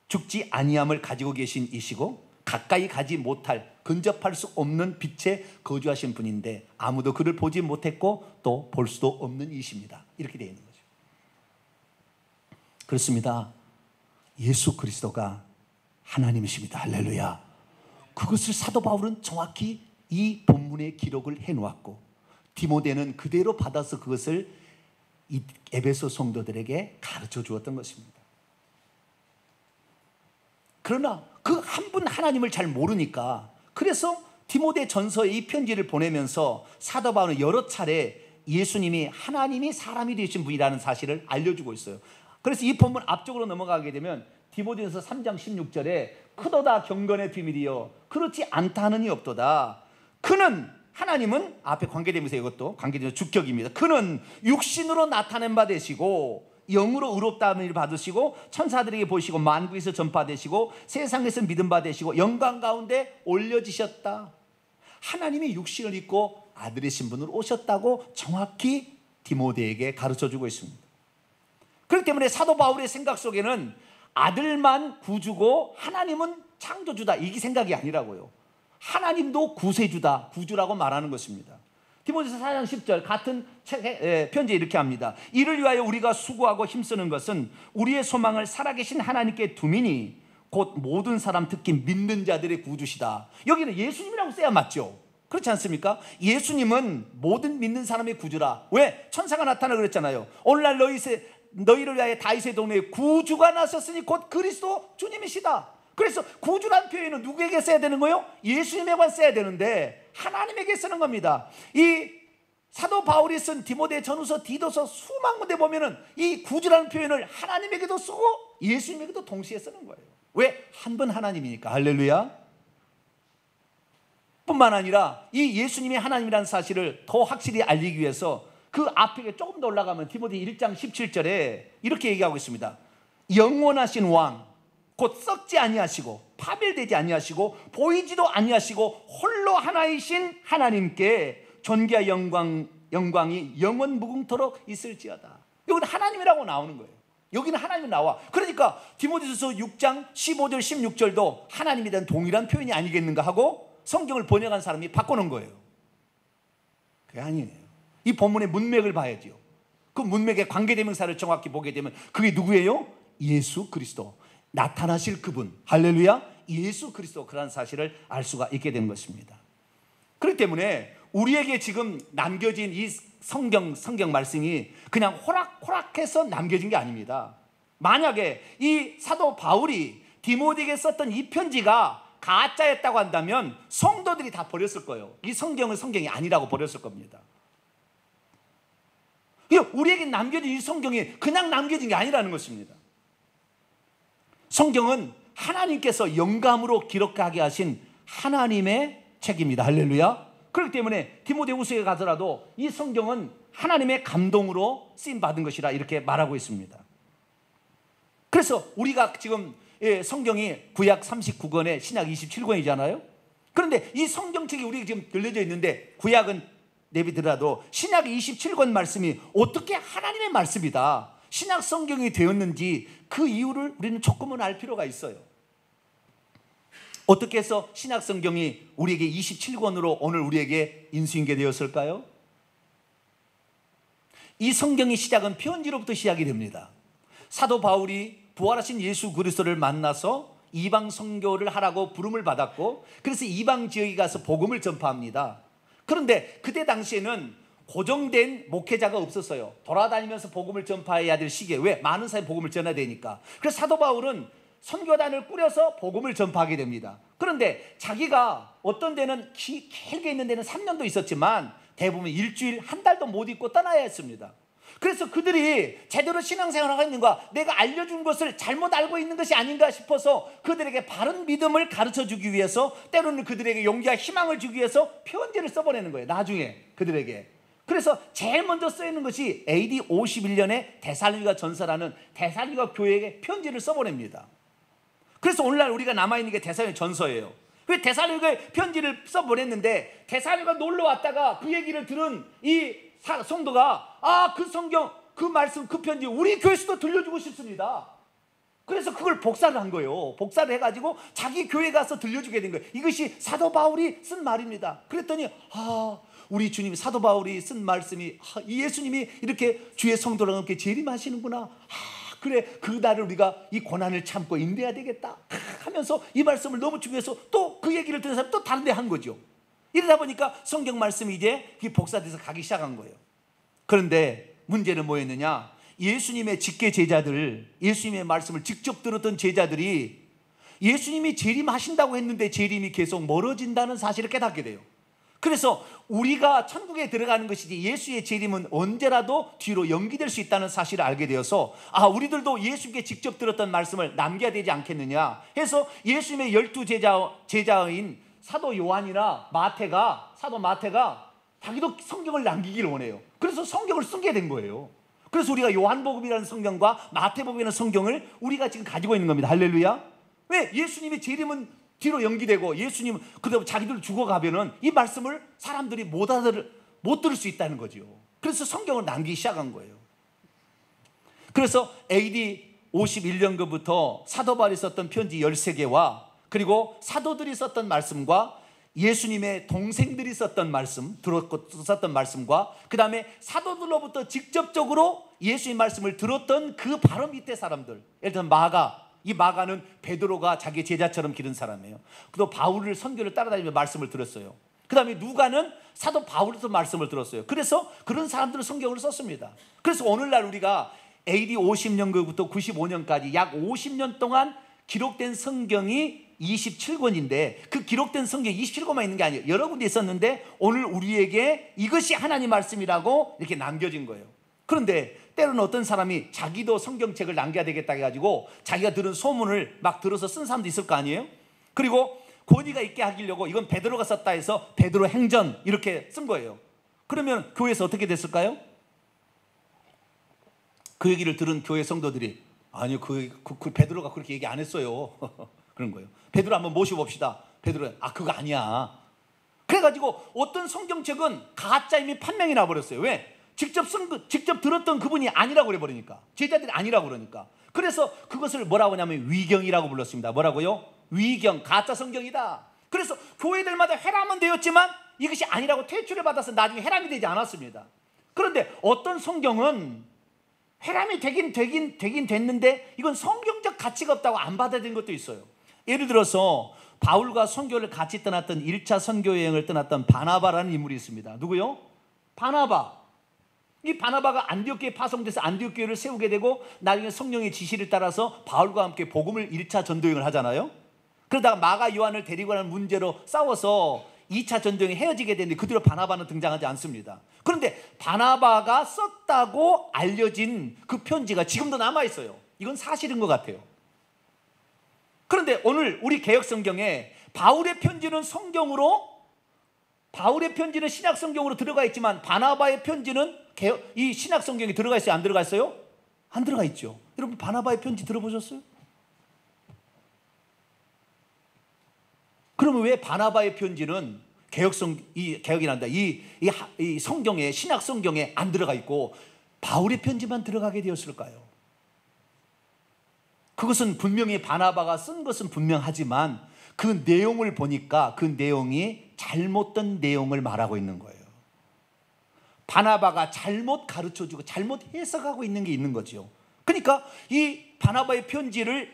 죽지 아니함을 가지고 계신 이시고 가까이 가지 못할, 근접할 수 없는 빛에 거주하신 분인데 아무도 그를 보지 못했고 또 볼 수도 없는 이십니다. 이렇게 되어 있는 거죠. 그렇습니다. 예수 그리스도가 하나님이십니다. 할렐루야. 그것을 사도 바울은 정확히 이 본문에 기록을 해놓았고 디모데는 그대로 받아서 그것을 이 에베소 성도들에게 가르쳐 주었던 것입니다. 그러나 그 한 분 하나님을 잘 모르니까, 그래서 디모데 전서에 이 편지를 보내면서 사도 바울은 여러 차례 예수님이 하나님이 사람이 되신 분이라는 사실을 알려주고 있어요. 그래서 이 본문 앞쪽으로 넘어가게 되면 디모데전서 3장 16절에 크도다 경건의 비밀이여 그렇지 않다 하느니 없도다. 그는, 하나님은 앞에 관계되면서 이것도 관계되면서 주격입니다. 그는 육신으로 나타낸 바 되시고 영으로 의롭다함을 받으시고 천사들에게 보시고 만국에서 전파되시고 세상에서 믿음 받으시고 영광 가운데 올려지셨다. 하나님이 육신을 입고 아들의 신분으로 오셨다고 정확히 디모데에게 가르쳐주고 있습니다. 그렇기 때문에 사도 바울의 생각 속에는 아들만 구주고 하나님은 창조주다, 이게 생각이 아니라고요. 하나님도 구세주다, 구주라고 말하는 것입니다. 디모데서 4장 10절 같은 편지에 이렇게 합니다. 이를 위하여 우리가 수고하고 힘쓰는 것은 우리의 소망을 살아계신 하나님께 두미니 곧 모든 사람 특히 믿는 자들의 구주시다. 여기는 예수님이라고 써야 맞죠? 그렇지 않습니까? 예수님은 모든 믿는 사람의 구주라. 왜? 천사가 나타나 그랬잖아요. 오늘날 너희를 위하여 다윗의 동네에 구주가 나셨으니 곧 그리스도 주님이시다. 그래서 구주란 표현은 누구에게 써야 되는 거예요? 예수님에게만 써야 되는데 하나님에게 쓰는 겁니다. 이 사도 바울이 쓴 디모데 전후서, 디도서 수만 군데 보면은 이 구주라는 표현을 하나님에게도 쓰고 예수님에게도 동시에 쓰는 거예요. 왜? 한 분 하나님이니까. 할렐루야. 뿐만 아니라 이 예수님이 하나님이라는 사실을 더 확실히 알리기 위해서 그 앞에 조금 더 올라가면 디모데 1장 17절에 이렇게 얘기하고 있습니다. 영원하신 왕 곧 썩지 아니하시고 파멸되지 아니하시고 보이지도 아니하시고 홀로 하나이신 하나님께 존귀와 영광이 영원 무궁토록 있을지어다. 여기는 하나님이라고 나오는 거예요. 여기는 하나님이 나와. 그러니까 디모데전서 6장 15절 16절도 하나님에 대한 동일한 표현이 아니겠는가 하고 성경을 번역한 사람이 바꾸는 거예요. 그게 아니에요. 이 본문의 문맥을 봐야죠. 그 문맥의 관계대명사를 정확히 보게 되면 그게 누구예요? 예수 그리스도, 나타나실 그분. 할렐루야. 예수 그리스도, 그런 사실을 알 수가 있게 된 것입니다. 그렇기 때문에 우리에게 지금 남겨진 이 성경 말씀이 그냥 호락호락해서 남겨진 게 아닙니다. 만약에 이 사도 바울이 디모데에게 썼던 이 편지가 가짜였다고 한다면 성도들이 다 버렸을 거예요. 이 성경은 성경이 아니라고 버렸을 겁니다. 우리에게 남겨진 이 성경이 그냥 남겨진 게 아니라는 것입니다. 성경은 하나님께서 영감으로 기록하게 하신 하나님의 책입니다. 할렐루야. 그렇기 때문에 디모데후서에 가서라도 이 성경은 하나님의 감동으로 쓰임받은 것이라 이렇게 말하고 있습니다. 그래서 우리가 지금 성경이 구약 39권에 신약 27권이잖아요. 그런데 이 성경책이 우리가 지금 들려져 있는데 구약은 내비더라도 신약 27권 말씀이 어떻게 하나님의 말씀이다, 신약 성경이 되었는지 그 이유를 우리는 조금은 알 필요가 있어요. 어떻게 해서 신약 성경이 우리에게 27권으로 오늘 우리에게 인수인계 되었을까요? 이 성경의 시작은 편지로부터 시작이 됩니다. 사도 바울이 부활하신 예수 그리스도를 만나서 이방 선교를 하라고 부름을 받았고, 그래서 이방 지역에 가서 복음을 전파합니다. 그런데 그때 당시에는 고정된 목회자가 없었어요. 돌아다니면서 복음을 전파해야 될 시기에, 왜? 많은 사람이 복음을 전해야 되니까. 그래서 사도 바울은 선교단을 꾸려서 복음을 전파하게 됩니다. 그런데 자기가 어떤 데는 길게 있는 데는 3년도 있었지만 대부분 일주일, 한 달도 못 있고 떠나야 했습니다. 그래서 그들이 제대로 신앙생활을 하고 있는가, 내가 알려준 것을 잘못 알고 있는 것이 아닌가 싶어서 그들에게 바른 믿음을 가르쳐주기 위해서, 때로는 그들에게 용기와 희망을 주기 위해서 편지를 써보내는 거예요, 나중에 그들에게. 그래서 제일 먼저 쓰이는 것이 AD 51년에 데살로니가 전서라는 데살로니가 교회에게 편지를 써보냅니다. 그래서 오늘날 우리가 남아있는 게 데살로니가 전서예요. 왜 데살로니가에 편지를 써보냈는데, 데살로니가 놀러 왔다가 그 얘기를 들은 이 성도가 그 성경, 그 말씀, 그 편지 우리 교회에서도 들려주고 싶습니다. 그래서 그걸 복사를 한 거예요. 복사를 해가지고 자기 교회 가서 들려주게 된 거예요. 이것이 사도 바울이 쓴 말입니다. 그랬더니 우리 주님이, 사도 바울이 쓴 말씀이, 이 예수님이 이렇게 주의 성도랑 함께 재림하시는구나. 그래, 그날을 우리가 이 고난을 참고 인내해야 되겠다 하면서 이 말씀을 너무 중요해서 또 그 얘기를 듣는 사람이 또 다른 데 한 거죠. 이러다 보니까 성경 말씀이 이제 복사돼서 가기 시작한 거예요. 그런데 문제는 뭐였느냐? 예수님의 직계 제자들, 예수님의 말씀을 직접 들었던 제자들이 예수님이 재림하신다고 했는데 재림이 계속 멀어진다는 사실을 깨닫게 돼요. 그래서 우리가 천국에 들어가는 것이지 예수의 재림은 언제라도 뒤로 연기될 수 있다는 사실을 알게 되어서 우리들도 예수님께 직접 들었던 말씀을 남겨야 되지 않겠느냐 해서 예수님의 12 제자인 사도 요한이나 사도 마태가 자기도 성경을 남기기를 원해요. 그래서 성경을 쓰게 된 거예요. 그래서 우리가 요한복음이라는 성경과 마태복음이라는 성경을 우리가 지금 가지고 있는 겁니다. 할렐루야. 왜? 예수님의 재림은 뒤로 연기되고 예수님 그다음 자기들 죽어가면은 이 말씀을 사람들이 못 들을 수 있다는 거죠. 그래서 성경을 남기기 시작한 거예요. 그래서 AD 51년부터 사도 바울이 썼던 편지 13개와 그리고 사도들이 썼던 말씀과 예수님의 동생들이 썼던 말씀, 썼던 말씀과 그 다음에 사도들로부터 직접적으로 예수님 말씀을 들었던 그 바로 밑에 사람들, 예를 들면 이 마가는 베드로가 자기 제자처럼 기른 사람이에요. 또 바울을 선교를 따라다니며 말씀을 들었어요. 그 다음에 누가는 사도 바울에서 말씀을 들었어요. 그래서 그런 사람들은 성경을 썼습니다. 그래서 오늘날 우리가 AD 50년부터 95년까지 약 50년 동안 기록된 성경이 27권인데 그 기록된 성경이 27권만 있는 게 아니에요. 여러 군데 있었는데 오늘 우리에게 이것이 하나님 말씀이라고 이렇게 남겨진 거예요. 그런데 때로는 어떤 사람이 자기도 성경책을 남겨야 되겠다 해가지고 자기가 들은 소문을 막 들어서 쓴 사람도 있을 거 아니에요. 그리고 권위가 있게 하려고 이건 베드로가 썼다 해서 베드로 행전 이렇게 쓴 거예요. 그러면 교회에서 어떻게 됐을까요? 그 얘기를 들은 교회 성도들이 아니요, 그 베드로가 그렇게 얘기 안 했어요. 그런 거예요. 베드로 한번 모셔봅시다. 베드로, 그거 아니야. 그래가지고 어떤 성경책은 가짜 이미 판명이 나버렸어요. 왜? 직접 들었던 그분이 아니라고 그래버리니까. 제자들이 아니라고 그러니까. 그래서 그것을 뭐라고 하냐면 위경이라고 불렀습니다. 뭐라고요? 위경, 가짜 성경이다. 그래서 교회들마다 회람은 되었지만 이것이 아니라고 퇴출을 받아서 나중에 회람이 되지 않았습니다. 그런데 어떤 성경은 회람이 되긴 됐는데 이건 성경적 가치가 없다고 안 받아들인 것도 있어요. 예를 들어서 바울과 선교를 같이 떠났던 1차 선교 여행을 떠났던 바나바라는 인물이 있습니다. 누구요? 바나바. 이 바나바가 안디옥교에 파송돼서 안디옥교회를 세우게 되고 나중에 성령의 지시를 따라서 바울과 함께 복음을 1차 전도여행을 하잖아요. 그러다가 마가 요한을 데리고 가는 문제로 싸워서 2차 전도여행이 헤어지게 되는데 그 뒤로 바나바는 등장하지 않습니다. 그런데 바나바가 썼다고 알려진 그 편지가 지금도 남아있어요. 이건 사실인 것 같아요. 그런데 오늘 우리 개역성경에 바울의 편지는 신약성경으로 들어가 있지만 바나바의 편지는 이 신약성경에 들어가 있어요? 안 들어가 있어요? 안 들어가 있죠. 여러분 바나바의 편지 들어보셨어요? 그러면 왜 바나바의 편지는 개혁이란다. 이 성경에, 신약성경에 안 들어가 있고 바울의 편지만 들어가게 되었을까요? 그것은 분명히 바나바가 쓴 것은 분명하지만 그 내용을 보니까 그 내용이 잘못된 내용을 말하고 있는 거예요. 바나바가 잘못 가르쳐주고 잘못 해석하고 있는 게 있는 거죠. 그러니까 이 바나바의 편지를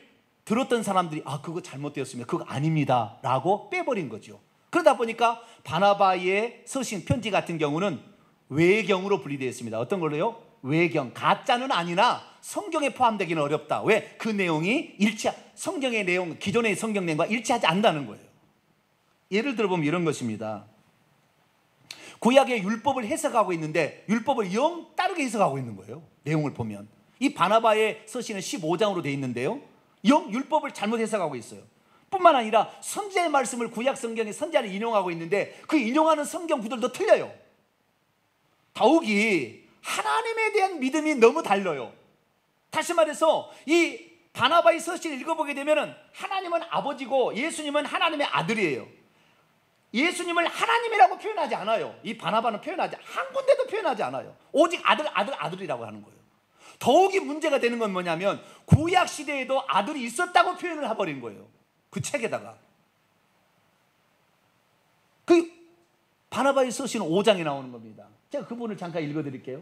들었던 사람들이 그거 잘못되었습니다, 그거 아닙니다 라고 빼버린 거죠. 그러다 보니까 바나바의 서신 편지 같은 경우는 외경으로 분리되어 있습니다. 어떤 걸로요? 외경, 가짜는 아니나 성경에 포함되기는 어렵다. 왜? 그 내용이 성경의 내용, 기존의 성경 내용과 일치하지 않는다는 거예요. 예를 들어보면 이런 것입니다. 구약의 율법을 해석하고 있는데 율법을 영 다르게 해석하고 있는 거예요. 내용을 보면 이 바나바의 서신은 15장으로 되어 있는데요, 영 율법을 잘못 해석하고 있어요. 뿐만 아니라 선지자의 말씀을 구약 성경의 선지자를 인용하고 있는데 그 인용하는 성경 구절도 틀려요. 더욱이 하나님에 대한 믿음이 너무 달라요. 다시 말해서 이 바나바의 서신을 읽어보게 되면 하나님은 아버지고 예수님은 하나님의 아들이에요. 예수님을 하나님이라고 표현하지 않아요. 이 바나바는 표현하지, 한 군데도 표현하지 않아요. 오직 아들이라고 하는 거예요. 더욱이 문제가 되는 건 뭐냐면 구약 시대에도 아들이 있었다고 표현을 해버린 거예요. 그 책에다가. 그 바나바의 서신 5장에 나오는 겁니다. 제가 그 부분을 잠깐 읽어드릴게요.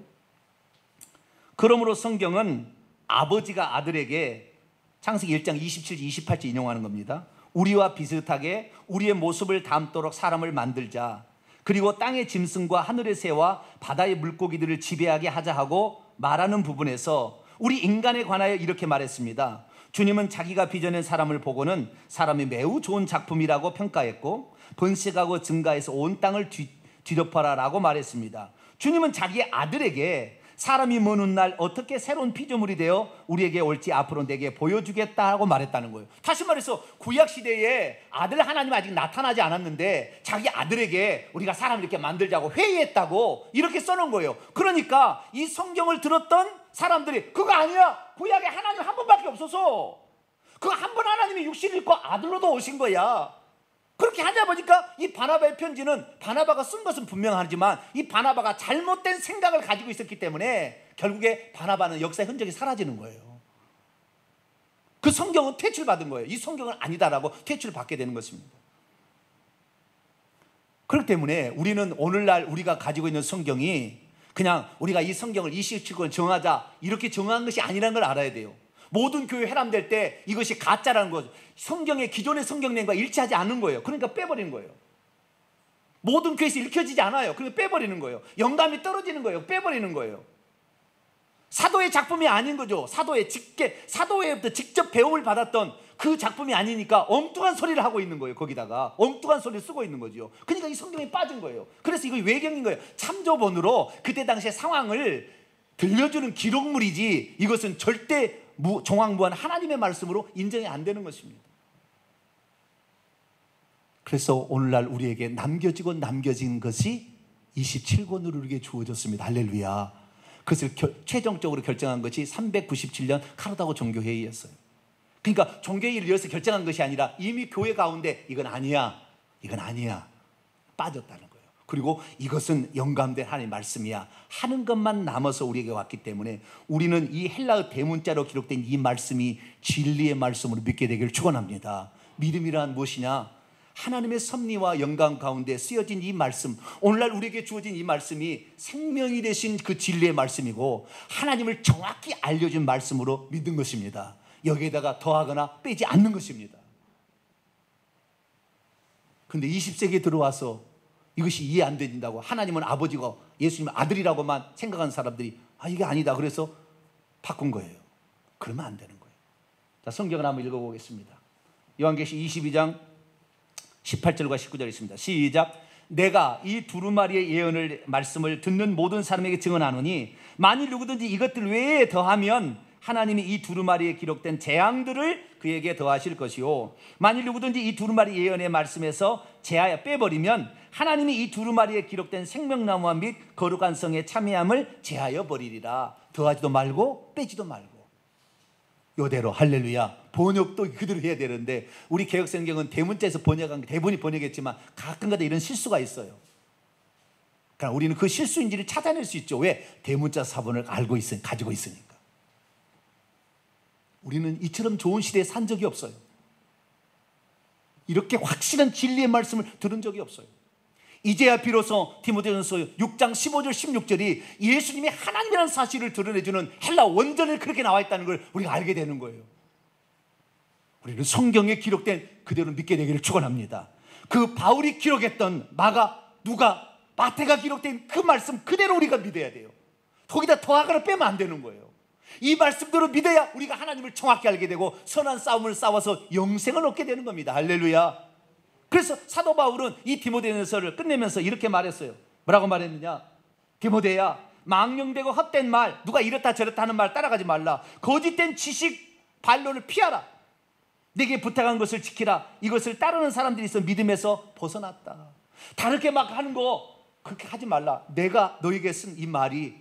그러므로 성경은 아버지가 아들에게, 창세기 1장 27, 28절 인용하는 겁니다. 우리와 비슷하게 우리의 모습을 닮도록 사람을 만들자. 그리고 땅의 짐승과 하늘의 새와 바다의 물고기들을 지배하게 하자 하고 말하는 부분에서 우리 인간에 관하여 이렇게 말했습니다. 주님은 자기가 빚어낸 사람을 보고는 사람이 매우 좋은 작품이라고 평가했고 번식하고 증가해서 온 땅을 뒤덮어라 라고 말했습니다. 주님은 자기의 아들에게 사람이 먼 훗날 어떻게 새로운 피조물이 되어 우리에게 올지 앞으로 내게 보여주겠다고 말했다는 거예요. 다시 말해서 구약시대에 아들 하나님 아직 나타나지 않았는데 자기 아들에게 우리가 사람을 이렇게 만들자고 회의했다고 이렇게 써놓은 거예요. 그러니까 이 성경을 들었던 사람들이 그거 아니야, 구약에 하나님 한 분밖에 없어서 그 한 분 하나님이 육신을 입고 아들로도 오신 거야. 그렇게 하다 보니까 이 바나바의 편지는 바나바가 쓴 것은 분명하지만 이 바나바가 잘못된 생각을 가지고 있었기 때문에 결국에 바나바는 역사의 흔적이 사라지는 거예요. 그 성경은 퇴출받은 거예요. 이 성경은 아니다라고 퇴출받게 되는 것입니다. 그렇기 때문에 우리는 오늘날 우리가 가지고 있는 성경이 그냥 우리가 이 성경을 27권 정하자 이렇게 정한 것이 아니라는 걸 알아야 돼요. 모든 교회 회람될 때 이것이 가짜라는 거죠. 성경의 기존의 성경 내용과 일치하지 않는 거예요. 그러니까 빼버리는 거예요. 모든 교회에서 읽혀지지 않아요. 그러니까 빼버리는 거예요. 영감이 떨어지는 거예요. 빼버리는 거예요. 사도의 작품이 아닌 거죠. 사도회부터 직접 배움을 받았던 그 작품이 아니니까 엉뚱한 소리를 하고 있는 거예요. 거기다가 엉뚱한 소리를 쓰고 있는 거죠. 그러니까 이 성경이 빠진 거예요. 그래서 이거 외경인 거예요. 참조본으로 그때 당시의 상황을 들려주는 기록물이지 이것은 절대 종황무한 하나님의 말씀으로 인정이 안 되는 것입니다. 그래서 오늘날 우리에게 남겨진 것이 27권으로 우리에게 주어졌습니다. 할렐루야. 그것을 최종적으로 결정한 것이 397년 카르다고 종교회의였어요. 그러니까 종교회의를 열어서 결정한 것이 아니라 이미 교회 가운데 이건 아니야 빠졌다는 거예요. 그리고 이것은 영감된 하나님의 말씀이야 하는 것만 남아서 우리에게 왔기 때문에 우리는 이 헬라어 대문자로 기록된 이 말씀이 진리의 말씀으로 믿게 되기를 축원합니다. 믿음이란 무엇이냐? 하나님의 섭리와 영감 가운데 쓰여진 이 말씀, 오늘날 우리에게 주어진 이 말씀이 생명이 되신 그 진리의 말씀이고 하나님을 정확히 알려준 말씀으로 믿는 것입니다. 여기에다가 더하거나 빼지 않는 것입니다. 그런데 20세기에 들어와서 이것이 이해 안 된다고 하나님은 아버지고 예수님은 아들이라고만 생각하는 사람들이 이게 아니다 그래서 바꾼 거예요. 그러면 안 되는 거예요. 자, 성경을 한번 읽어보겠습니다. 요한계시 22장 18절과 19절 있습니다. 시작. 내가 이 두루마리의 예언을 말씀을 듣는 모든 사람에게 증언하노니 만일 누구든지 이것들 외에 더하면 하나님이 이 두루마리에 기록된 재앙들을 그에게 더하실 것이요 만일 누구든지 이 두루마리 예언의 말씀에서 제하여 빼버리면 하나님이 이 두루마리에 기록된 생명나무와 및 거룩한 성의 참여함을 제하여 버리리라. 더하지도 말고 빼지도 말고 요대로. 할렐루야. 번역도 그대로 해야 되는데 우리 개혁성경은 대문자에서 번역한 대부분이 번역했지만 가끔가다 이런 실수가 있어요. 그러니까 우리는 그 실수인지를 찾아낼 수 있죠. 왜? 대문자 사본을 가지고 있으니까. 우리는 이처럼 좋은 시대에 산 적이 없어요. 이렇게 확실한 진리의 말씀을 들은 적이 없어요. 이제야 비로소 디모데전서 6장 15절 16절이 예수님이 하나님이라는 사실을 드러내주는 헬라 원전에 그렇게 나와 있다는 걸 우리가 알게 되는 거예요. 우리는 성경에 기록된 그대로 믿게 되기를 축원합니다. 그 바울이 기록했던 마가, 누가, 마태가 기록된 그 말씀 그대로 우리가 믿어야 돼요. 거기다 더하거나 빼면 안 되는 거예요. 이 말씀대로 믿어야 우리가 하나님을 정확히 알게 되고 선한 싸움을 싸워서 영생을 얻게 되는 겁니다. 할렐루야. 그래서 사도 바울은 이 디모데전서를 끝내면서 이렇게 말했어요. 뭐라고 말했느냐? 디모데야, 망령되고 헛된 말, 누가 이렇다 저렇다 하는 말 따라가지 말라. 거짓된 지식 반론을 피하라. 내게 부탁한 것을 지키라. 이것을 따르는 사람들이 있어 믿음에서 벗어났다. 다르게 막 하는 거 그렇게 하지 말라. 내가 너에게 쓴 이 말이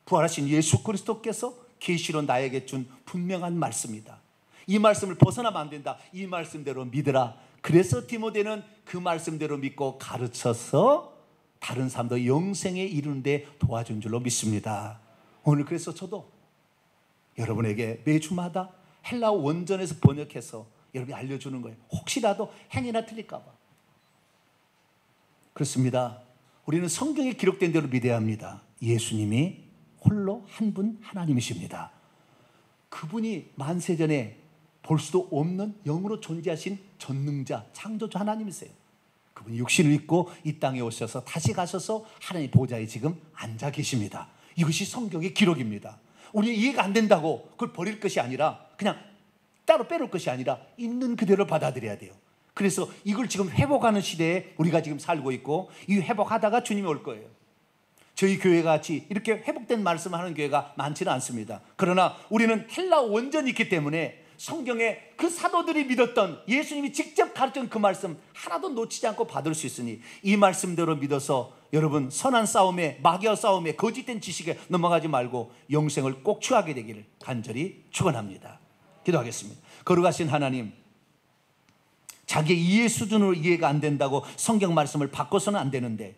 부활하신 예수 그리스도께서 계시로 나에게 준 분명한 말씀이다. 이 말씀을 벗어나면 안 된다. 이 말씀대로 믿으라. 그래서 디모데는 그 말씀대로 믿고 가르쳐서 다른 사람도 영생에 이르는 데 도와준 줄로 믿습니다. 오늘 그래서 저도 여러분에게 매주마다 헬라어 원전에서 번역해서 여러분이 알려주는 거예요. 혹시라도 행이나 틀릴까 봐. 그렇습니다. 우리는 성경에 기록된 대로 믿어야 합니다. 예수님이 홀로 한 분 하나님이십니다. 그분이 만세전에 볼 수도 없는 영으로 존재하신 전능자, 창조주 하나님이세요. 그분이 육신을 입고 이 땅에 오셔서 다시 가셔서 하나님 보좌에 지금 앉아 계십니다. 이것이 성경의 기록입니다. 우리 이해가 안 된다고 그걸 버릴 것이 아니라 그냥 따로 빼놓을 것이 아니라 있는 그대로 받아들여야 돼요. 그래서 이걸 지금 회복하는 시대에 우리가 지금 살고 있고 이 회복하다가 주님이 올 거예요. 저희 교회가 같이 이렇게 회복된 말씀을 하는 교회가 많지는 않습니다. 그러나 우리는 헬라어 원전이 있기 때문에 성경에 그 사도들이 믿었던 예수님이 직접 가르친 그 말씀 하나도 놓치지 않고 받을 수 있으니 이 말씀대로 믿어서 여러분 선한 싸움에, 마귀와 싸움에, 거짓된 지식에 넘어가지 말고 영생을 꼭 취하게 되기를 간절히 축원합니다. 기도하겠습니다. 거룩하신 하나님, 자기의 이해 수준으로 이해가 안 된다고 성경 말씀을 바꿔서는 안 되는데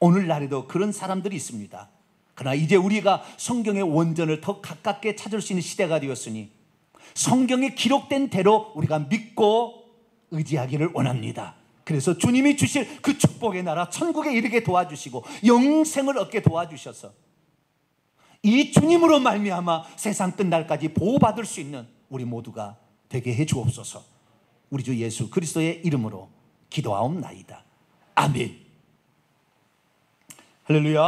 오늘날에도 그런 사람들이 있습니다. 그러나 이제 우리가 성경의 원전을 더 가깝게 찾을 수 있는 시대가 되었으니 성경에 기록된 대로 우리가 믿고 의지하기를 원합니다. 그래서 주님이 주실 그 축복의 나라 천국에 이르게 도와주시고 영생을 얻게 도와주셔서 이 주님으로 말미암아 세상 끝날까지 보호받을 수 있는 우리 모두가 되게 해 주옵소서. 우리 주 예수 그리스도의 이름으로 기도하옵나이다. 아멘. 할렐루야.